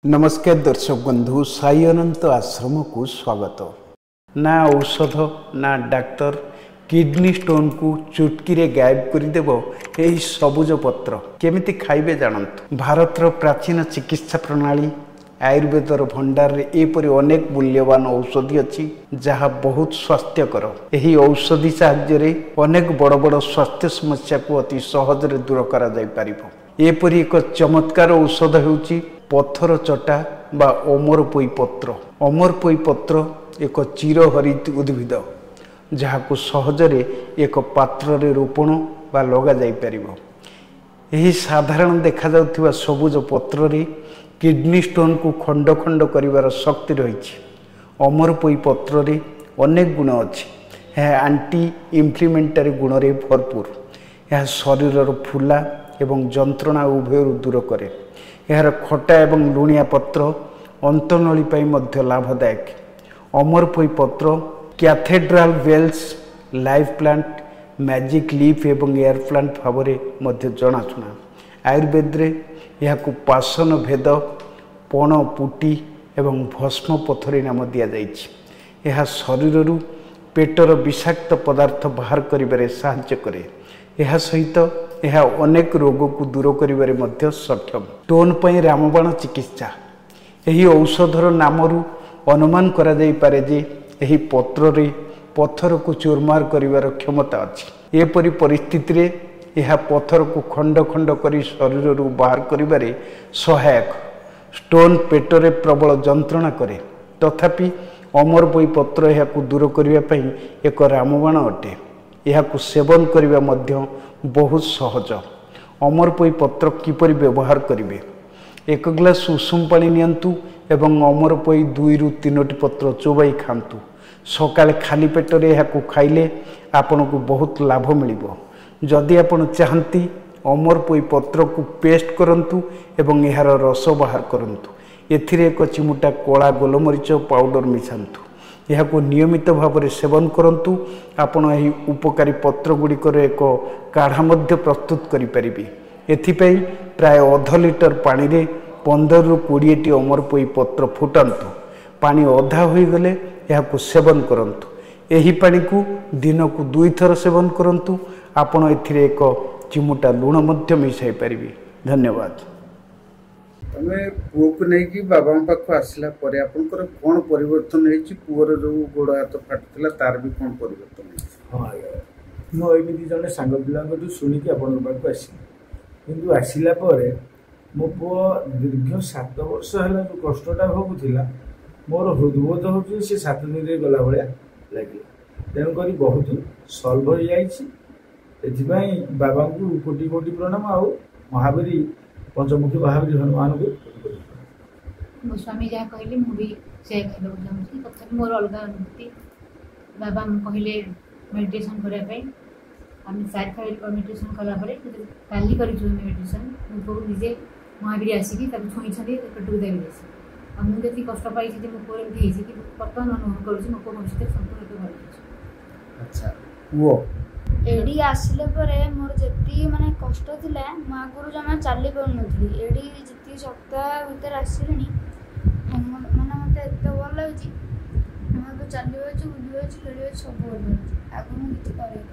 नमस्कार दर्शक बंधु साई अनंत आश्रम को स्वागत। ना औषध ना डाक्तर किडनी स्टोन को चुटकी रे गायब करदेव यही सबुज पत्र केमिति खाइबे जानतु। भारतर प्राचीन चिकित्सा प्रणाली आयुर्वेदर भंडार रे एपरि अनेक मूल्यवान औषधि अच्छी जहाँ बहुत स्वास्थ्यकर। यही औषधि साहाय्य रे अनेक बड़ बड़ स्वास्थ्य समस्या को अति सहजरे दूर करा जाय परिबो। एपरि एक चमत्कार औषध हेउची पत्थर चटा बा अमरपोई पत्र। अमरपोई पत्र एक चिरहरित उद्भिद जहाँ को सहजरे एक पात्र रे रोपण बा लगा जाय परिबो। यही साधारण देखा जाउथिबा सबुज पत्र रे किडनी स्टोन को खंड खंड करिवार शक्ति रही। अमरपोई पत्र रे अनेक गुण अच्छी। यह एंटी इन्फ्लेमेटरी गुण रे भरपूर। यह शरीर फुला एवं जंत्रणा उभय दूर करे। यार खटा एवं लुणिया पत्र अंतनली पाई मध्य लाभदायक। अमरपोई पत्र cathedral bells life plant magic leaf एवं एयर प्लांट भाव में जनाशुना। आयुर्वेद रे यह पासन भेद पण पुटी एवं भस्म पथरी नाम दि जाइछि। यह शरीर पेटर विषाक्त पदार्थ बाहर करिबारे सहाय्य करे। यह सहित यह अनेक रोग को दूर करिबारे मध्य सक्षम। स्टोन पई रामबाण चिकित्सा। यही औषधर नामरू अनुमान करा जाई पारे जे यही पत्र रे पत्थर को चूरमार करिवार क्षमता अछि। एपरि परिस्थिति रे यह पत्थर को खंड खंड करी शरीर रू बाहर करिबारे सहायक। स्टोन पेटरे प्रबल जंत्रणा करे तथापि अमरपोई पत्र यह को दूर करिवा पई एक रामबाण अटे। यह को सेवन करिवा मध्य बहुत सहज। अमरपोई पत्र किपरि व्यवहार करिवे। एक ग्लास उषुम पानी नियंतु एवं अमरपोई 2 ରୁ 3ଟି पत्र चोबाई खांतु। सकाले खाली पेटरे यह को खाइले आपन को बहुत लाभ मिलिबो। जदि आपण चाहंती अमरपोई पत्र को पेस्ट करंतु एवं यार रस बाहर करंतु। एथिरे एक चिमुटा कला गोलमरीच पाउडर मिसांतु। यह को नियमित भाव में सेवन करंतु। आपण यही उपकारी पत्र गुड़िकर एक काढ़ा मध्य प्रस्तुत करिपारिबे। एथिपई प्राय अध लिटर पानी रे 15 ରୁ 20ଟି अमरपोई पत्र फुटांतु। पानी अधा हो गले यह को सेवन करंतु। यही पानी को दिन को 2 थर सेवन करंतु। आपण एथिरे एक चिमुटा लुण मध्य मिसाई पारिबे। धन्यवाद। तमे पुओ को नहीं कि बाबा पाख आसला परे आपनकर कोन परिवर्तन हेछि। पुओर जो गोड़ हाथ फाटुतला तार भी कोन परिवर्तन हेछि। हां मो एमिति जने सांग पिलांग जो सुनी कि आपन पाख आसी किंतु आसिला परे मो पुओ दीर्घ 7 वर्ष हला जो कष्टटा भोगुथिला मोर हृदबोध होछि से 7 दिन रे गला भलिया लागिला। तेन करी बहुत सॉल्व हो जाइछि। एथिबाई बाबा को कोटि कोटि प्रणाम। आ महावीरी पंचमुखी महावीर हनुमान को मो स्वामी जहाँ कहले मुझे से खाइबा चाहूँगी। तथापि मोर अलग अनुभूति बाबा कहले मेडिटेशन करने आम सार खाई मेडिटेशन कलापर काली कर मेडिटेशन मुझे निजे महावीर आसिक छुई पेटू देवी मुझे कष्ट पाई मो पुओ एमती कि बर्तमान अनुभव करुँच मो पुओ भविष्य संपूर्ण भल। अच्छा वो एडी आसिले परे मोर जति माने कष्ट थिला म आगुरु जमा चाली पाउ नथली। एडी जति सप्ताह भीतर आसिलेनी माने मते एते भल लागछि। म तो चालियो छु बुलियो छु खेलियो सब भल लागछि। आगु म किछ करे